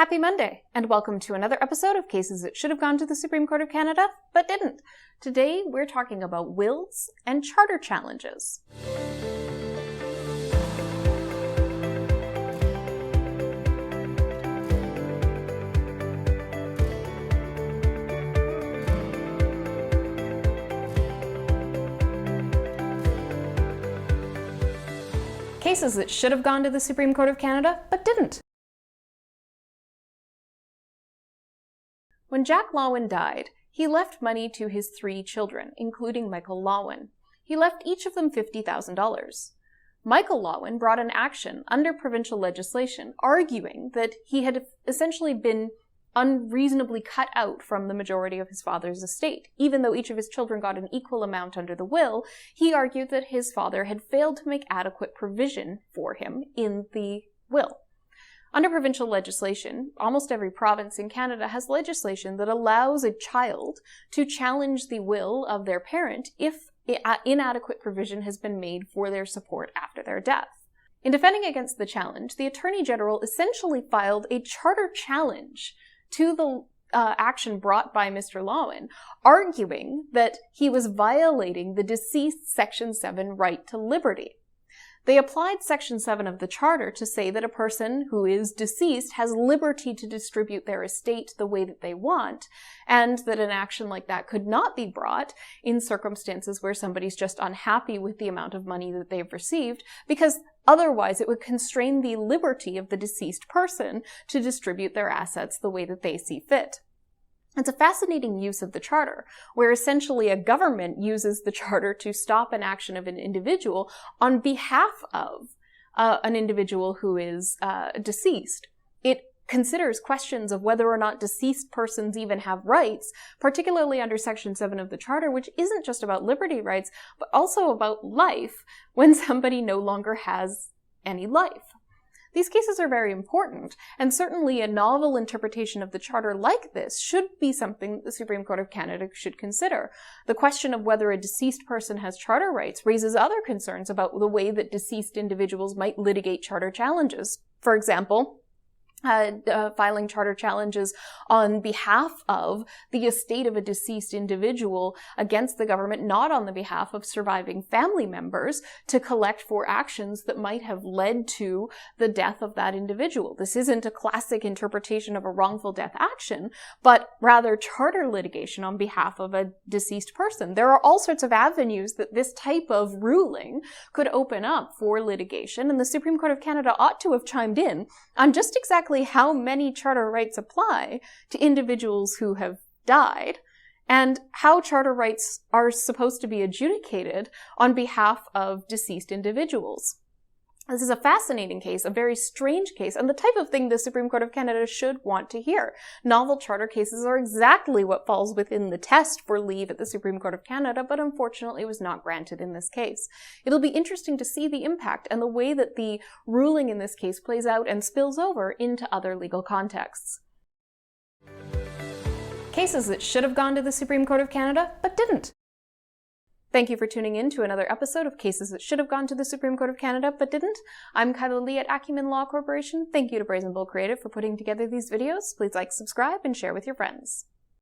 Happy Monday, and welcome to another episode of Cases That Should Have Gone to the Supreme Court of Canada, but didn't. Today, we're talking about wills and charter challenges. Cases that should have gone to the Supreme Court of Canada, but didn't. When Jack Lawin died, he left money to his 3 children, including Michael Lawin. He left each of them $50,000. Michael Lawin brought an action under provincial legislation, arguing that he had essentially been unreasonably cut out from the majority of his father's estate. Even though each of his children got an equal amount under the will, he argued that his father had failed to make adequate provision for him in the will. Under provincial legislation, almost every province in Canada has legislation that allows a child to challenge the will of their parent if inadequate provision has been made for their support after their death. In defending against the challenge, the Attorney General essentially filed a charter challenge to the action brought by Mr. Lawin, arguing that he was violating the deceased Section 7 right to liberty. They applied Section 7 of the Charter to say that a person who is deceased has liberty to distribute their estate the way that they want, and that an action like that could not be brought in circumstances where somebody's just unhappy with the amount of money that they've received, because otherwise it would constrain the liberty of the deceased person to distribute their assets the way that they see fit. It's a fascinating use of the Charter, where essentially a government uses the Charter to stop an action of an individual on behalf of an individual who is deceased. It considers questions of whether or not deceased persons even have rights, particularly under Section 7 of the Charter, which isn't just about liberty rights, but also about life when somebody no longer has any life. These cases are very important, and certainly a novel interpretation of the Charter like this should be something the Supreme Court of Canada should consider. The question of whether a deceased person has charter rights raises other concerns about the way that deceased individuals might litigate charter challenges. For example, filing charter challenges on behalf of the estate of a deceased individual against the government, not on the behalf of surviving family members, to collect for actions that might have led to the death of that individual. This isn't a classic interpretation of a wrongful death action, but rather charter litigation on behalf of a deceased person. There are all sorts of avenues that this type of ruling could open up for litigation, and the Supreme Court of Canada ought to have chimed in on just exactly how many charter rights apply to individuals who have died, and how charter rights are supposed to be adjudicated on behalf of deceased individuals. This is a fascinating case, a very strange case, and the type of thing the Supreme Court of Canada should want to hear. Novel charter cases are exactly what falls within the test for leave at the Supreme Court of Canada, but unfortunately was not granted in this case. It'll be interesting to see the impact and the way that the ruling in this case plays out and spills over into other legal contexts. Cases that should have gone to the Supreme Court of Canada, but didn't. Thank you for tuning in to another episode of Cases That Should Have Gone to the Supreme Court of Canada, but didn't. I'm Kyla Lee at Acumen Law Corporation. Thank you to Brazen Bull Creative for putting together these videos. Please like, subscribe, and share with your friends.